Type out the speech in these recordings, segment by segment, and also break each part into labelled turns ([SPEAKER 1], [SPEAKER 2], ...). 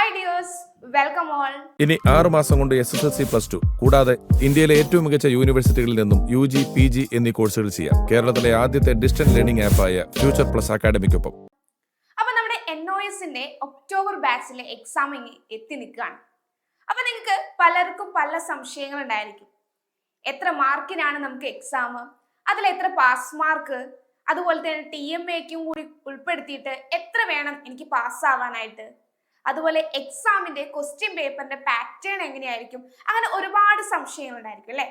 [SPEAKER 1] Hi dears, welcome all.
[SPEAKER 2] ഇനി 6 മാസം കൊണ്ട് SSLC+2 കൂടാതെ ഇന്ത്യയിലെ ഏറ്റവും മികച്ച യൂണിവേഴ്സിറ്റികളിൽ നിന്നും UG, PG എന്നീ കോഴ്സുകൾ ചെയ്യാം. കേരളത്തിലെ ആദ്യത്തെ ഡിസ്റ്റന്റ് ലേണിംഗ് ആപ്പായ ഫ്യൂച്ചർ പ്ലസ് അക്കാഡമിക്കൊപ്പം.
[SPEAKER 1] അപ്പൊ നമ്മുടെ NOSന്റെ ഒക്ടോബർ ബാച്ചിലെ എക്സാം എത്തി നിൽക്കുകയാണ്. അപ്പൊ നിങ്ങൾക്ക് പലർക്കും പല സംശയങ്ങൾ ഉണ്ടായിരിക്കും. എത്ര മാർക്കിനാണ് നമുക്ക് എക്സാം, അതിൽ എത്ര പാസ് മാർക്ക്, അതുപോലെ തന്നെ TMAക്കും കൂടി ഉൾപ്പെടുത്തിയിട്ട് എത്ര വേണം എനിക്ക് പാസ്സാവാനായിട്ട്, അതുപോലെ എക്സാമിന്റെ ക്വസ്റ്റ്യൻ പേപ്പറിന്റെ പാറ്റേൺ എങ്ങനെയായിരിക്കും, അങ്ങനെ ഒരുപാട് സംശയങ്ങൾ ഉണ്ടായിരിക്കും അല്ലെ.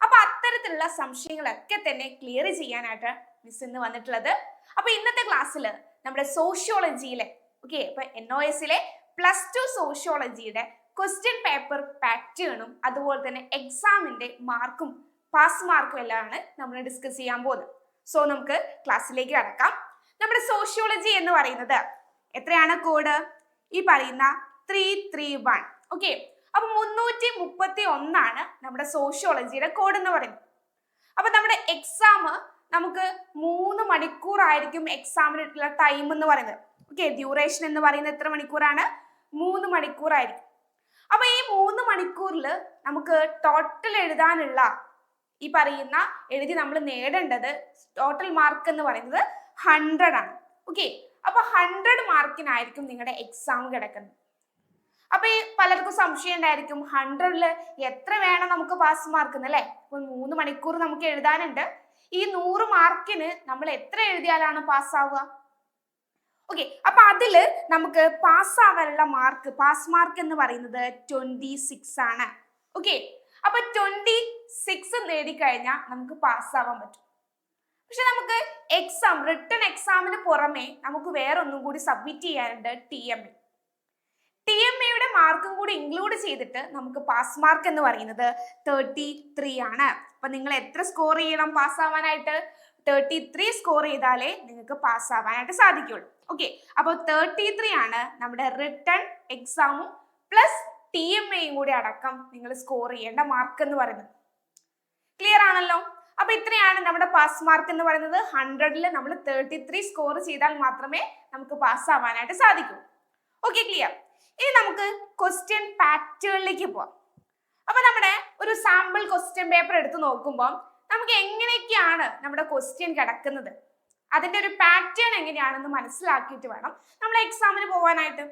[SPEAKER 1] അപ്പൊ അത്തരത്തിലുള്ള സംശയങ്ങളൊക്കെ തന്നെ ക്ലിയർ ചെയ്യാനായിട്ട് മിസ് ഇന്ന് വന്നിട്ടുള്ളത്. അപ്പൊ ഇന്നത്തെ ക്ലാസ്സിൽ നമ്മുടെ സോഷ്യോളജിയിലെ ഇപ്പൊ NOSലെ +2 സോഷ്യോളജിയുടെ ക്വസ്റ്റ്യൻ പേപ്പർ പാറ്റേണും അതുപോലെ തന്നെ എക്സാമിന്റെ മാർക്കും പാസ് മാർക്കും എല്ലാമാണ് നമ്മൾ ഡിസ്കസ് ചെയ്യാൻ പോകുന്നത്. സോ നമുക്ക് ക്ലാസ്സിലേക്ക് കടക്കാം. നമ്മുടെ സോഷ്യോളജി എന്ന് പറയുന്നത് എത്രയാണ് കോഡ്? ഈ പറയുന്ന 331. ഓക്കെ, അപ്പൊ 331 നമ്മുടെ സോഷ്യോളജിയുടെ കോഡ് എന്ന് പറയുന്നത്. അപ്പൊ നമ്മുടെ എക്സാം നമുക്ക് 3 മണിക്കൂറായിരിക്കും എക്സാമിനുള്ള ടൈം എന്ന് പറയുന്നത്. ഓക്കെ, ഡ്യൂറേഷൻ എന്ന് പറയുന്നത് എത്ര മണിക്കൂറാണ്? 3 മണിക്കൂറായിരിക്കും. അപ്പൊ ഈ 3 മണിക്കൂറിൽ നമുക്ക് ടോട്ടൽ എഴുതാനുള്ള ഈ പറയുന്ന എഴുതി നമ്മൾ നേടേണ്ടത് ടോട്ടൽ മാർക്ക് എന്ന് പറയുന്നത് 100 ആണ്. ഓക്കെ, അപ്പൊ 100 മാർക്കിനായിരിക്കും നിങ്ങളുടെ എക്സാം കിടക്കുന്നത്. അപ്പൊ ഈ പലർക്കും സംശയം ഉണ്ടായിരിക്കും, 100ൽ എത്ര വേണം നമുക്ക് പാസ് മാർക്ക് എന്നല്ലേ. ഇപ്പൊ 3 മണിക്കൂർ നമുക്ക് എഴുതാനുണ്ട്. ഈ 100 മാർക്കിന് നമ്മൾ എത്ര എഴുതിയാലാണ് പാസ്സാവുക? ഓക്കെ, അപ്പൊ അതില് നമുക്ക് പാസ്സാവാനുള്ള മാർക്ക്, പാസ് മാർക്ക് എന്ന് പറയുന്നത് 26 ആണ്. ഓക്കെ, അപ്പൊ 26 നേടിക്കഴിഞ്ഞാൽ നമുക്ക് പാസ്സാവാൻ പറ്റും. പക്ഷെ നമുക്ക് എക്സാം, റിട്ടൺ എക്സാമിന് പുറമെ നമുക്ക് വേറെ ഒന്നും കൂടി സബ്മിറ്റ് ചെയ്യാനുണ്ട്, TMAയുടെ മാർക്കും കൂടി ഇൻക്ലൂഡ് ചെയ്തിട്ട് നമുക്ക് പാസ് മാർക്ക് എന്ന് പറയുന്നത് 33 ആണ്. അപ്പൊ നിങ്ങൾ എത്ര സ്കോർ ചെയ്യണം പാസ്സാവാനായിട്ട്? 33 സ്കോർ ചെയ്താലേ നിങ്ങൾക്ക് പാസ്സാവാനായിട്ട് സാധിക്കുള്ളൂ. ഓക്കെ, അപ്പൊ 33 ആണ് നമ്മുടെ റിട്ടൺ എക്സാമും പ്ലസ് TMAയും കൂടി അടക്കം നിങ്ങൾ സ്കോർ ചെയ്യേണ്ട മാർക്ക് എന്ന് പറയുന്നത്. ക്ലിയർ ആണല്ലോ? അപ്പൊ ഇത്രയാണ് നമ്മുടെ പാസ് മാർക്ക് എന്ന് പറയുന്നത്. 100ൽ നമ്മൾ 33 സ്കോർ ചെയ്താൽ മാത്രമേ നമുക്ക് പാസ് ആവാനായിട്ട് സാധിക്കൂ. Okay, clear. ഇനി നമുക്ക് ക്വസ്റ്റ്യൻ പാറ്റേണിലേക്ക് പോവാം. അപ്പൊ നമ്മുടെ ഒരു സാമ്പിൾ ക്വസ്റ്റ്യൻ പേപ്പർ എടുത്ത് നോക്കുമ്പോൾ നമുക്ക് എങ്ങനെയൊക്കെയാണ് നമ്മുടെ ക്വസ്റ്റ്യൻ കിടക്കുന്നത്, അതിന്റെ ഒരു പാറ്റേൺ എങ്ങനെയാണെന്ന് മനസ്സിലാക്കിയിട്ട് വേണം നമ്മൾ എക്സാമിന് പോകാനായിട്ട്.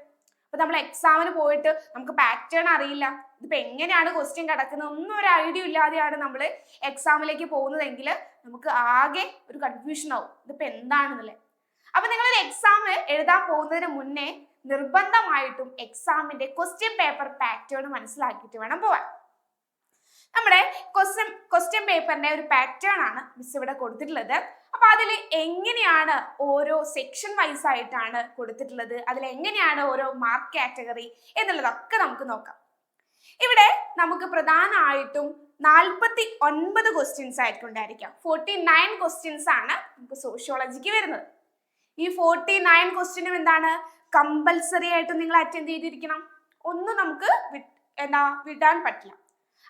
[SPEAKER 1] അപ്പൊ നമ്മൾ എക്സാമിന് പോയിട്ട് നമുക്ക് പാറ്റേൺ അറിയില്ല, ഇതിപ്പോ എങ്ങനെയാണ് ക്വസ്റ്റ്യൻ കിടക്കുന്നത് ഒന്നും ഒരു ഐഡിയ ഇല്ലാതെയാണ് നമ്മൾ എക്സാമിലേക്ക് പോകുന്നതെങ്കിൽ നമുക്ക് ആകെ ഒരു കൺഫ്യൂഷൻ ആവും, ഇതിപ്പോ എന്താണെന്നല്ലേ. അപ്പൊ നിങ്ങൾ എക്സാം എഴുതാൻ പോകുന്നതിന് മുന്നേ നിർബന്ധമായിട്ടും എക്സാമിന്റെ ക്വസ്റ്റ്യൻ പേപ്പർ പാറ്റേൺ മനസ്സിലാക്കിയിട്ട് വേണം പോവാൻ. നമ്മുടെ ക്വസ്റ്റ്യൻ പേപ്പറിന്റെ ഒരു പാറ്റേൺ ആണ് മിസ് ഇവിടെ കൊടുത്തിട്ടുള്ളത്. അപ്പൊ അതിൽ എങ്ങനെയാണ് ഓരോ സെക്ഷൻ വൈസ് ആയിട്ടാണ് കൊടുത്തിട്ടുള്ളത്, അതിൽ എങ്ങനെയാണ് ഓരോ മാർക്ക് കാറ്റഗറി എന്നുള്ളതൊക്കെ നമുക്ക് നോക്കാം. ഇവിടെ നമുക്ക് പ്രധാനമായിട്ടും 49 ക്വസ്റ്റ്യൻസ് ആയിരിക്കും ഉണ്ടായിരിക്കാം. 49 ക്വസ്റ്റ്യൻസ് ആണ് നമുക്ക് സോഷ്യോളജിക്ക് വരുന്നത്. ഈ 49 ക്വസ്റ്റ്യനും എന്താണ്, കമ്പൽസറി ആയിട്ട് നിങ്ങൾ അറ്റൻഡ് ചെയ്തിരിക്കണം, ഒന്നും നമുക്ക് വിടാൻ പറ്റില്ല.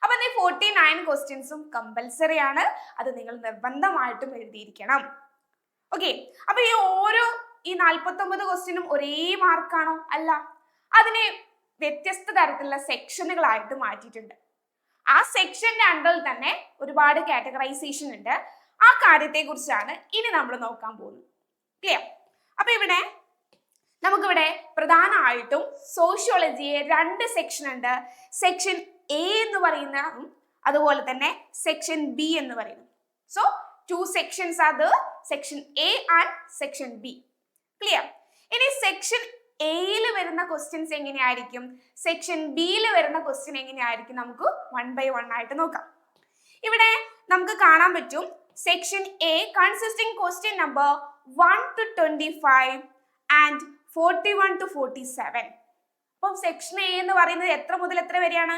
[SPEAKER 1] അപ്പൊ ഈ 49 ക്വസ്റ്റ്യൻസും കമ്പൽസറി ആണ്, അത് നിങ്ങൾ നിർബന്ധമായിട്ടും എഴുതിയിരിക്കണം. ഓക്കെ, അപ്പൊ ഈ 49 ക്വസ്റ്റ്യനും ഒരേ മാർക്കാണോ? അല്ല, അതിനെ വ്യത്യസ്ത തരത്തിലുള്ള സെക്ഷനുകളായിട്ട് മാറ്റിയിട്ടുണ്ട്. ആ സെക്ഷന്റെ അണ്ടറിൽ തന്നെ ഒരുപാട് കാറ്റഗറൈസേഷൻ ഉണ്ട്. ആ കാര്യത്തെ കുറിച്ചാണ് ഇനി നമ്മൾ നോക്കാൻ പോകുന്നത്. ക്ലിയർ? അപ്പൊ നമുക്കിവിടെ പ്രധാനമായിട്ടും സോഷ്യോളജിയെ 2 സെക്ഷൻ ഉണ്ട്. സെക്ഷൻ A എന്ന് പറയുന്ന, അതുപോലെ തന്നെ സെക്ഷൻ B എന്ന് പറയുന്നു. So 2 sections are there, section A and section B. Clear? ഇനി സെക്ഷൻ Aയിൽ വരുന്ന ക്വസ്റ്റ്യൻസ് എങ്ങനെയായിരിക്കും, സെക്ഷൻ Bയിൽ വരുന്ന ക്വസ്റ്റ്യൻ എങ്ങനെയായിരിക്കും, നമുക്ക് 1 by 1 ആയിട്ട് നോക്കാം. ഇവിടെ നമുക്ക് കാണാൻ പറ്റും section A consisting question number 1 to 25 and 41 to 47. അപ്പം സെക്ഷൻ A എന്ന് പറയുന്നത് എത്ര മുതൽ എത്ര വരെയാണ്?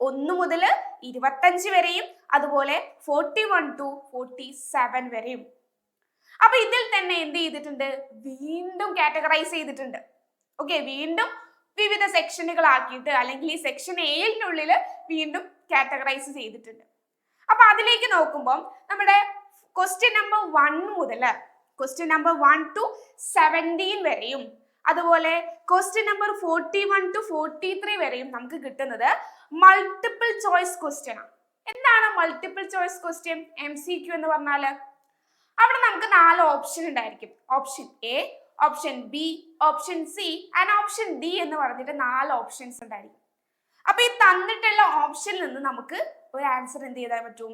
[SPEAKER 1] 1 മുതൽ 25 വരെയും അതുപോലെ 41 to 47 വരെയും. അപ്പൊ ഇതിൽ തന്നെ എന്ത് ചെയ്തിട്ടുണ്ട്, വീണ്ടും കാറ്റഗറൈസ് ചെയ്തിട്ടുണ്ട്. ഓക്കെ, വീണ്ടും വിവിധ സെക്ഷനുകളാക്കിയിട്ട്, അല്ലെങ്കിൽ ഈ സെക്ഷൻ Aയിനുള്ളിൽ വീണ്ടും കാറ്റഗറൈസ് ചെയ്തിട്ടുണ്ട്. അപ്പൊ അതിലേക്ക് നോക്കുമ്പോൾ നമ്മുടെ ക്വസ്റ്റ്യൻ നമ്പർ 1 മുതൽ ക്വസ്റ്റ്യൻ നമ്പർ 1 to 17 വരെയും, അതുപോലെ ക്വസ്റ്റ്യൻ നമ്പർ 41 to 43 വരെയും നമുക്ക് കിട്ടുന്നത് മൾട്ടിപ്പിൾ ചോയ്സ് ക്വസ്റ്റ്യൻ ആണ്. എന്താണ് മൾട്ടിപ്പിൾ ചോയ്സ് ക്വസ്റ്റ്യൻ? MCQ എന്ന് പറഞ്ഞാല് അവിടെ നമുക്ക് 4 ഓപ്ഷൻ ഉണ്ടായിരിക്കും. Option A, option B, option C and option D എന്ന് പറഞ്ഞിട്ട് 4 ഓപ്ഷൻസ് ഉണ്ടായിരിക്കും. അപ്പൊ ഈ തന്നിട്ടുള്ള ഓപ്ഷനിൽ നിന്ന് നമുക്ക് ഒരു ആൻസർ എന്ത് ചെയ്താൽ പറ്റും?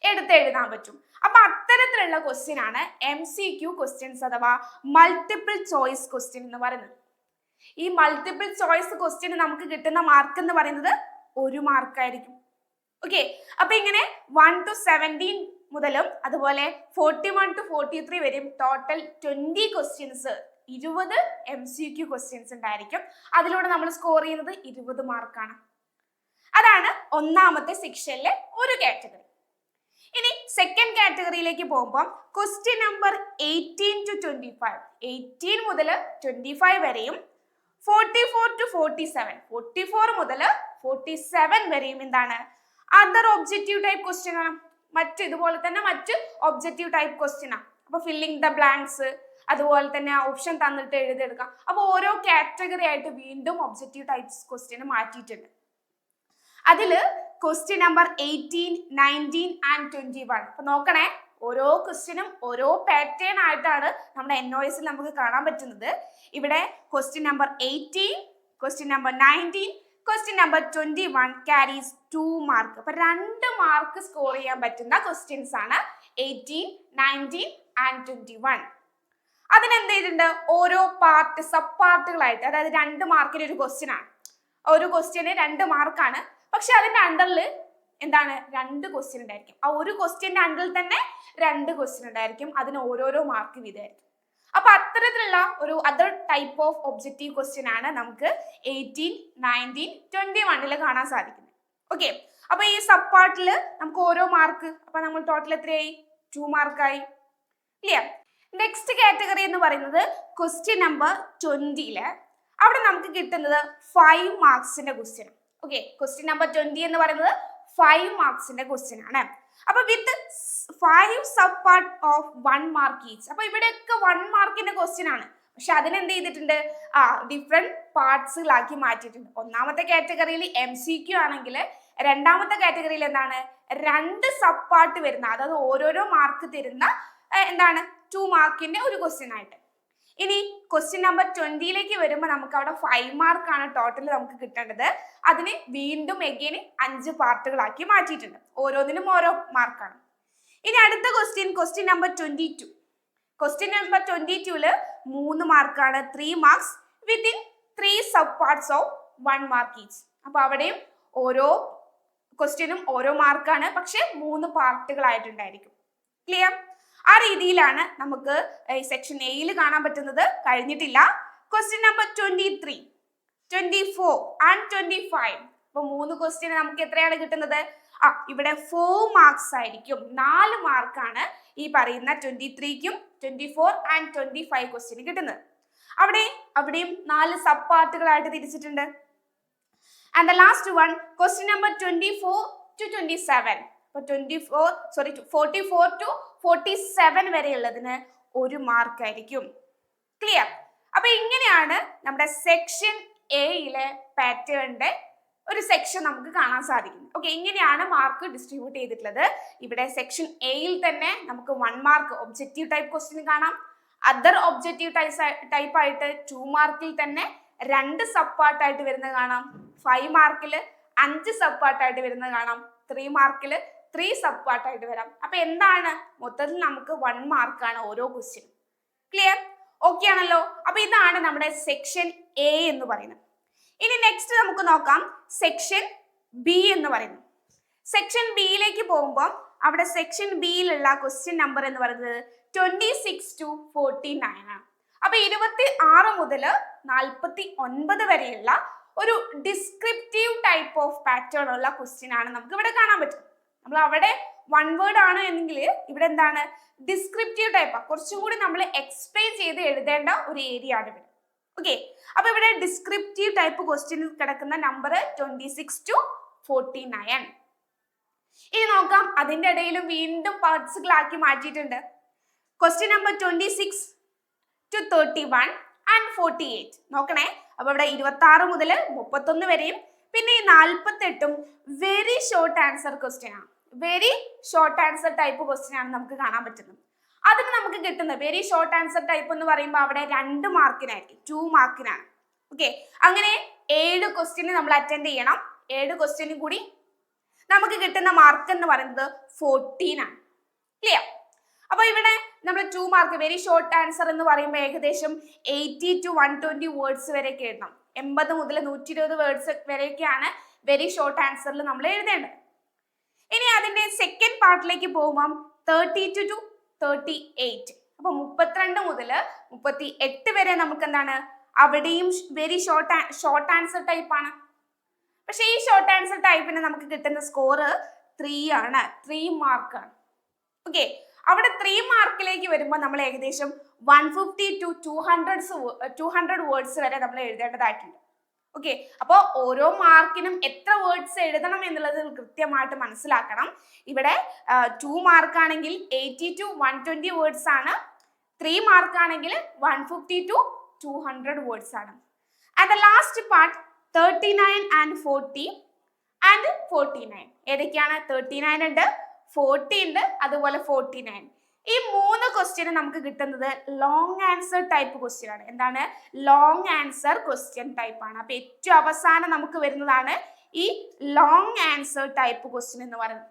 [SPEAKER 1] എഴുതാൻ പറ്റും. അപ്പൊ അത്തരത്തിലുള്ള ക്വസ്റ്റ്യൻ ആണ് MCQ ക്വസ്റ്റ്യൻസ് അഥവാ മൾട്ടിപ്പിൾ ചോയ്സ് ക്വസ്റ്റ്യൻ എന്ന് പറയുന്നത്. ഈ മൾട്ടിപ്പിൾ ചോയ്സ് ക്വസ്റ്റ്യൻ നമുക്ക് കിട്ടുന്ന മാർക്ക് എന്ന് പറയുന്നത് 1 മാർക്കായിരിക്കും. ഓക്കെ, അപ്പൊ ഇങ്ങനെ 1 to 17 മുതലും അതുപോലെ 41 to 43 വരെയും ടോട്ടൽ 20 ക്വസ്റ്റ്യൻസ് 20 MCQ ക്വസ്റ്റ്യൻസ് ഉണ്ടായിരിക്കും. അതിലൂടെ നമ്മൾ സ്കോർ ചെയ്യുന്നത് 20 മാർക്കാണ്. അതാണ് ഒന്നാമത്തെ സെക്ഷനിലെ ഒരു കാറ്റഗറി. ഇനി സെക്കൻഡ് കാറ്റഗറിയിലേക്ക് പോകുമ്പോൾ ക്വസ്റ്റ്യൻ നമ്പർ 18 to 25, 18 മുതൽ 25 വരെയും 44 to 47, 44 മുതൽ 47 വരെയും എന്താണ്? അതർ ഒബ്ജക്റ്റീവ് ടൈപ്പ് ക്വസ്റ്റ്യൻ ആണ്. ഇതുപോലെ തന്നെ മറ്റ് ഒബ്ജക്റ്റീവ് ടൈപ്പ് ക്വസ്റ്റ്യൻ ആണ്. അപ്പൊ ഫില്ലിംഗ് ദ ബ്ലാങ്ക്സ്, അതുപോലെ തന്നെ ഓപ്ഷൻ തന്നിട്ട് എഴുതിയെടുക്കാം. അപ്പൊ ഓരോ കാറ്റഗറി ആയിട്ട് വീണ്ടും ഒബ്ജക്റ്റീവ് ടൈപ്സ് ക്വസ്റ്റ്യൻ മാറ്റിയിട്ടുണ്ട്. അതില് ക്വസ്റ്റ്യൻ നമ്പർ 18, 19 ആൻഡ് 21. അപ്പൊ നോക്കണേ, ഓരോ ക്വസ്റ്റ്യനും ഓരോ പാറ്റേൺ ആയിട്ടാണ് നമ്മുടെ NOSൽ നമുക്ക് കാണാൻ പറ്റുന്നത്. ഇവിടെ question number 18, question number 19, question number 21 carries 2 mark. അപ്പൊ 2 മാർക്ക് സ്കോർ ചെയ്യാൻ പറ്റുന്ന ക്വസ്റ്റ്യൻസ് ആണ് 18, 19 ആൻഡ് 21. അതിനെന്ത് ചെയ്തിട്ടുണ്ട്? ഓരോ പാർട്ട് സബ് പാർട്ടുകളായിട്ട്, അതായത് 2 മാർക്കിന് ഒരു ക്വസ്റ്റ്യൻ ആണ്. ഒരു ക്വസ്റ്റ്യന് 2 മാർക്കാണ്. പക്ഷെ അതിന്റെ അണ്ടറിൽ എന്താണ്? 2 ക്വസ്റ്റ്യൻ ഉണ്ടായിരിക്കും. ആ ഒരു ക്വസ്റ്റ്യന്റെ അണ്ടറിൽ തന്നെ 2 ക്വസ്റ്റ്യൻ ഉണ്ടായിരിക്കും. അതിന് ഓരോരോ മാർക്ക് വീതമായിരിക്കും. അപ്പൊ അത്തരത്തിലുള്ള ഒരു other type of objective question ആണ് നമുക്ക് 18, 19, 21 കാണാൻ സാധിക്കുന്നത്. ഓക്കെ, അപ്പൊ ഈ സബ് പാർട്ടില് നമുക്ക് ഓരോ മാർക്ക്, അപ്പൊ നമ്മൾ ടോട്ടൽ എത്രയായി? 2 മാർക്കായി. ക്ലിയർ? നെക്സ്റ്റ് കാറ്റഗറി എന്ന് പറയുന്നത് ക്വസ്റ്റ്യൻ നമ്പർ 20 അവിടെ നമുക്ക് കിട്ടുന്നത് 5 മാർക്സിന്റെ ക്വസ്റ്റ്യൻ. ഓക്കെ, ക്വസ്റ്റ്യൻ നമ്പർ 20 എന്ന് പറയുന്നത് 5 മാർക്സിന്റെ ക്വസ്റ്റ്യൻ ആണ്. അപ്പൊ വിത്ത് 5 sub part of 1 mark each. അപ്പൊ ഇവിടെയൊക്കെ 1 മാർക്കിന്റെ ക്വസ്റ്റ്യൻ ആണ്. പക്ഷെ അതിനെന്ത് ചെയ്തിട്ടുണ്ട്? ഡിഫറെന്റ് പാർട്സുകളാക്കി മാറ്റിയിട്ടുണ്ട്. ഒന്നാമത്തെ കാറ്റഗറിയിൽ MCQ ആണെങ്കിൽ രണ്ടാമത്തെ കാറ്റഗറിയിൽ എന്താണ്? 2 സബ് പാർട്ട് വരുന്ന, അതായത് ഓരോരോ മാർക്ക് തരുന്ന എന്താണ് 2 മാർക്കിന്റെ ഒരു ക്വസ്റ്റ്യൻ ആയിട്ട്. ഇനി ക്വസ്റ്റ്യൻ നമ്പർ 20 വരുമ്പോൾ നമുക്ക് അവിടെ 5 മാർക്കാണ് ടോട്ടൽ നമുക്ക് കിട്ടേണ്ടത്. അതിന് വീണ്ടും എഗെയിൻ 5 പാർട്ടുകളാക്കി മാറ്റിയിട്ടുണ്ട്. ഓരോന്നിനും ഓരോ മാർക്കാണ്. ഇനി അടുത്ത ക്വസ്റ്റ്യൻ നമ്പർ 22. ക്വസ്റ്റ്യൻ നമ്പർ 22 3 മാർക്കാണ്, 3 marks within 3 sub parts of 1 mark each. അപ്പൊ അവിടെയും ഓരോ ക്വസ്റ്റ്യനും ഓരോ മാർക്കാണ്, പക്ഷെ 3 പാർട്ടുകളായിട്ടുണ്ടായിരിക്കും. ക്ലിയർ? ആ രീതിയിലാണ് നമുക്ക് സെക്ഷൻ എയിൽ കാണാൻ പറ്റുന്നത്. കഴിഞ്ഞിട്ടില്ല. Question number 23, 24 and 25. അപ്പൊ 3 ക്വസ്റ്റ്യൻ നമുക്ക് എത്രയാണ് കിട്ടുന്നത്? ഇവിടെ 4 മാർക്സ് ആയിരിക്കും. 4 മാർക്കാണ് ഈ പറയുന്ന 23ക്കും 24 ആൻഡ് 25 ക്വസ്റ്റ്യൻ കിട്ടുന്നത്. അവിടെയും 4 സബ് പാർട്ടുകളായിട്ട് തിരിച്ചിട്ടുണ്ട്. And the last one question number 24 to 27. അപ്പൊ 44 to 47 വരെയുള്ളതിന് 1 മാർക്ക് ആയിരിക്കും. ക്ലിയർ? അപ്പൊ ഇങ്ങനെയാണ് നമ്മുടെ സെക്ഷൻ എയിലെ പാറ്റേണിന്റെ ഒരു സെക്ഷൻ നമുക്ക് കാണാൻ സാധിക്കും. ഓക്കെ, ഇങ്ങനെയാണ് മാർക്ക് ഡിസ്ട്രിബ്യൂട്ട് ചെയ്തിട്ടുള്ളത്. ഇവിടെ സെക്ഷൻ എയിൽ തന്നെ നമുക്ക് 1 മാർക്ക് ഒബ്ജക്റ്റീവ് ടൈപ്പ് ക്വസ്റ്റ്യൻ കാണാം. അതർ ഒബ്ജക്റ്റീവ് ടൈപ്പ് ആയിട്ട് 2 മാർക്കിൽ തന്നെ 2 സബ് പാർട്ടായിട്ട് വരുന്നത് കാണാം. 5 മാർക്കിൽ 5 സബ് പാർട്ടായിട്ട് വരുന്നത് കാണാം. 3 മാർക്കിൽ 3 സബ് പാർട്ടായിട്ട് വരാം. അപ്പൊ എന്താണ്? മൊത്തത്തിൽ നമുക്ക് 1 മാർക്കാണ് ഓരോ ക്വസ്റ്റ്യൻ. ക്ലിയർ? ഓക്കെ ആണല്ലോ? അപ്പൊ ഇതാണ് നമ്മുടെ സെക്ഷൻ എ എന്ന് പറയുന്നത്. ഇനി നെക്സ്റ്റ് നമുക്ക് നോക്കാം സെക്ഷൻ ബി എന്ന് പറയുന്നത്. സെക്ഷൻ ബിയിലേക്ക് പോകുമ്പോൾ അവിടെ സെക്ഷൻ ബിയിലുള്ള ക്വസ്റ്റ്യൻ നമ്പർ എന്ന് പറയുന്നത് 26 to 49 ആണ്. അപ്പൊ 26 മുതൽ 49 വരെയുള്ള ഒരു ഡിസ്ക്രിപ്റ്റീവ് ടൈപ്പ് ഓഫ് പാറ്റേൺ ഉള്ള ക്വസ്റ്റ്യൻ ആണ് നമുക്ക് ഇവിടെ കാണാൻ പറ്റും. നമ്മൾ അവിടെ 1 വേർഡ് ആണ് എന്നെങ്കിൽ ഇവിടെ എന്താണ്? Descriptive type. കുറച്ചും കൂടി നമ്മൾ എക്സ്പ്ലെയിൻ ചെയ്ത് എഴുതേണ്ട ഒരു ഏരിയ ആണ് ഇവിടെ. ഓക്കെ, അപ്പൊ ഇവിടെ ഡിസ്ക്രിപ്റ്റീവ് ടൈപ്പ് ക്വസ്റ്റ്യൻ കിടക്കുന്ന നമ്പർ 26 to 49. ഇനി നോക്കാം, അതിന്റെ ഇടയിലും വീണ്ടും പാർട്സുകളാക്കി മാറ്റിയിട്ടുണ്ട്. Question number 26 to 31 and 48. നോക്കണേ, അപ്പൊ ഇവിടെ 26 മുതൽ 31 വരെയും പിന്നെ ഈ 48ഉം വെരി ഷോർട്ട് ആൻസർ ക്വസ്റ്റ്യൻ ആണ്. Very short answer type question ആണ് നമുക്ക് കാണാൻ പറ്റുന്നത്. അതിന് നമുക്ക് കിട്ടുന്നത് വെരി ഷോർട്ട് ആൻസർ ടൈപ്പ് എന്ന് പറയുമ്പോൾ അവിടെ 2 മാർക്കിനായിരിക്കും, 2 മാർക്കിനാണ്. ഓക്കെ, അങ്ങനെ 7 ക്വസ്റ്റ്യന് നമ്മൾ അറ്റൻഡ് ചെയ്യണം. 7 ക്വസ്റ്റ്യനും കൂടി നമുക്ക് കിട്ടുന്ന മാർക്ക് എന്ന് പറയുന്നത് 14 ആണ്. ക്ലിയർ? അപ്പൊ ഇവിടെ നമ്മൾ 2 മാർക്ക് വെരി ഷോർട്ട് ആൻസർ എന്ന് പറയുമ്പോൾ ഏകദേശം 80 to 120 വേർഡ്സ് വരെയൊക്കെ എഴുതണം. 80 മുതൽ 120 വേർഡ്സ് വരെയൊക്കെയാണ് വെരി ഷോർട്ട് ആൻസറിൽ നമ്മൾ എഴുതേണ്ടത്. ഇനി അതിന്റെ സെക്കൻഡ് പാർട്ടിലേക്ക് പോകുമ്പോൾ 32 to 38. അപ്പൊ 32 മുതൽ 38 വരെ നമുക്ക് എന്താണ്, അവിടെയും വെരി ഷോർട്ട് ആൻസർ ടൈപ്പ് ആണ്. പക്ഷെ ഈ ഷോർട്ട് ആൻസർ ടൈപ്പിന് നമുക്ക് കിട്ടുന്ന സ്കോർ 3 ആണ്, 3 മാർക്കാണ്. ഓക്കെ, അവിടെ 3 മാർക്കിലേക്ക് വരുമ്പോൾ നമ്മൾ ഏകദേശം 150 to 200 വേർഡ്സ് വരെ നമ്മൾ എഴുതേണ്ടതായിട്ടുണ്ട്. ഓക്കെ, അപ്പോൾ ഓരോ മാർക്കിനും എത്ര വേർഡ്സ് എഴുതണം എന്നുള്ളത് കൃത്യമായിട്ട് മനസ്സിലാക്കണം. ഇവിടെ 2 മാർക്കാണെങ്കിൽ 80 to 120 വേർഡ്സ് ആണ്. 3 മാർക്കാണെങ്കിൽ 150 to 200 വേർഡ്സ് ആണ്. And the last part 39 and 40 and 49. ഏതൊക്കെയാണ്? 39 ഉണ്ട്, 40 ഉണ്ട്, അതുപോലെ 49. ഈ 3 ക്വസ്റ്റ്യന് നമുക്ക് കിട്ടുന്നത് ലോങ് ആൻസർ ടൈപ്പ് ക്വസ്റ്റ്യൻ ആണ്. എന്താണ്? ലോങ് ആൻസർ ക്വസ്റ്റ്യൻ ടൈപ്പ് ആണ്. അപ്പൊ ഏറ്റവും അവസാനം നമുക്ക് വരുന്നതാണ് ഈ ലോങ് ആൻസർ ടൈപ്പ് ക്വസ്റ്റ്യൻ എന്ന് പറയുന്നത്.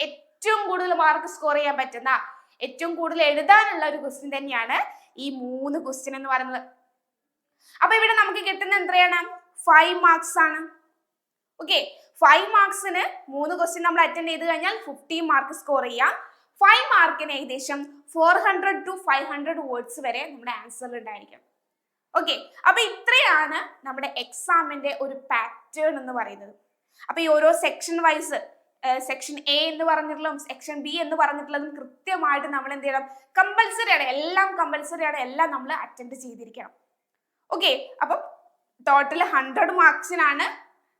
[SPEAKER 1] ഏറ്റവും കൂടുതൽ മാർക്ക് സ്കോർ ചെയ്യാൻ പറ്റുന്ന, ഏറ്റവും കൂടുതൽ എഴുതാനുള്ള ഒരു ക്വസ്റ്റ്യൻ തന്നെയാണ് ഈ 3 ക്വസ്റ്റ്യൻ എന്ന് പറയുന്നത്. അപ്പൊ ഇവിടെ നമുക്ക് കിട്ടുന്ന എത്രയാണ്? 5 മാർക്സ് ആണ്. ഓക്കെ, 5 മാർക്സിന് 3 ക്വസ്റ്റ്യൻ നമ്മൾ അറ്റൻഡ് ചെയ്ത് കഴിഞ്ഞാൽ 50 മാർക്ക് സ്കോർ ചെയ്യാം. 5 മാർക്കിന് ഏകദേശം 400 to 500 വേർഡ്സ് വരെ നമ്മുടെ ആൻസറിൽ ഉണ്ടായിരിക്കും. ഓക്കെ, അപ്പൊ ഇത്രയാണ് നമ്മുടെ എക്സാമിന്റെ ഒരു പാറ്റേൺ എന്ന് പറയുന്നത്. അപ്പൊ ഈ ഓരോ സെക്ഷൻ വൈസ്, സെക്ഷൻ എ എന്ന് പറഞ്ഞിട്ടുള്ളതും സെക്ഷൻ ബി എന്ന് പറഞ്ഞിട്ടുള്ളതും കൃത്യമായിട്ട് നമ്മൾ എന്ത് ചെയ്യണം? കമ്പൽസറി ആണ്, എല്ലാം കമ്പൽസറി ആണ്, എല്ലാം നമ്മൾ അറ്റൻഡ് ചെയ്തിരിക്കണം. ഓക്കെ, അപ്പം ടോട്ടൽ 100 മാർക്സിനാണ്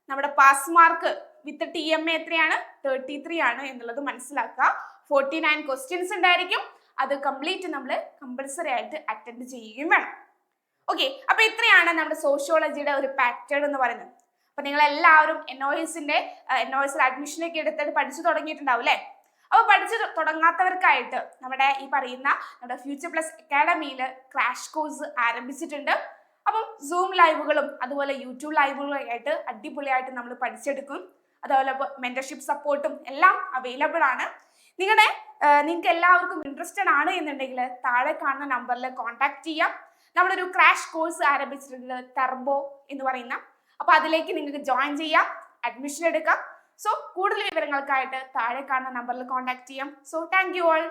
[SPEAKER 1] നമ്മുടെ പാസ് മാർക്ക് വിത്ത് TMA എത്രയാണ്? 33 ആണ് എന്നുള്ളത് മനസ്സിലാക്കുക. 49 ക്വസ്റ്റ്യൻസ് ഉണ്ടായിരിക്കും, അത് കംപ്ലീറ്റ് നമ്മൾ കമ്പൽസറി ആയിട്ട് അറ്റൻഡ് ചെയ്യുകയും വേണം. ഓക്കെ, അപ്പൊ ഇത്രയാണ് നമ്മുടെ സോഷ്യോളജിയുടെ ഒരു പാറ്റേൺ എന്ന് പറയുന്നത്. അപ്പൊ നിങ്ങൾ എല്ലാവരും NOSൽ അഡ്മിഷനൊക്കെ എടുത്തിട്ട് പഠിച്ചു തുടങ്ങിയിട്ടുണ്ടാവും അല്ലേ? അപ്പൊ പഠിച്ചു തുടങ്ങാത്തവർക്കായിട്ട് നമ്മുടെ ഈ പറയുന്ന നമ്മുടെ ഫ്യൂച്ചർ പ്ലസ് അക്കാഡമിയിൽ ക്രാഷ് കോഴ്സ് ആരംഭിച്ചിട്ടുണ്ട്. അപ്പം Zoom ലൈവുകളും അതുപോലെ യൂട്യൂബ് ലൈവുകളും ആയിട്ട് അടിപൊളിയായിട്ട് നമ്മൾ പഠിച്ചെടുക്കും. അതുപോലെ മെന്റർഷിപ്പ് സപ്പോർട്ടും എല്ലാം അവൈലബിൾ ആണ്. നിങ്ങൾക്ക് എല്ലാവർക്കും ഇൻട്രസ്റ്റഡ് ആണ് എന്നുണ്ടെങ്കിൽ താഴെ കാണുന്ന നമ്പറിൽ കോൺടാക്ട് ചെയ്യാം. നമ്മളൊരു ക്രാഷ് കോഴ്സ് ആരംഭിച്ചിട്ടുണ്ട്, ടർബോ എന്ന് പറയുന്ന. അപ്പൊ അതിലേക്ക് നിങ്ങൾക്ക് ജോയിൻ ചെയ്യാം, അഡ്മിഷൻ എടുക്കാം. സോ കൂടുതൽ വിവരങ്ങൾക്കായിട്ട് താഴെ കാണുന്ന നമ്പറിൽ കോൺടാക്ട് ചെയ്യാം. So thank you all.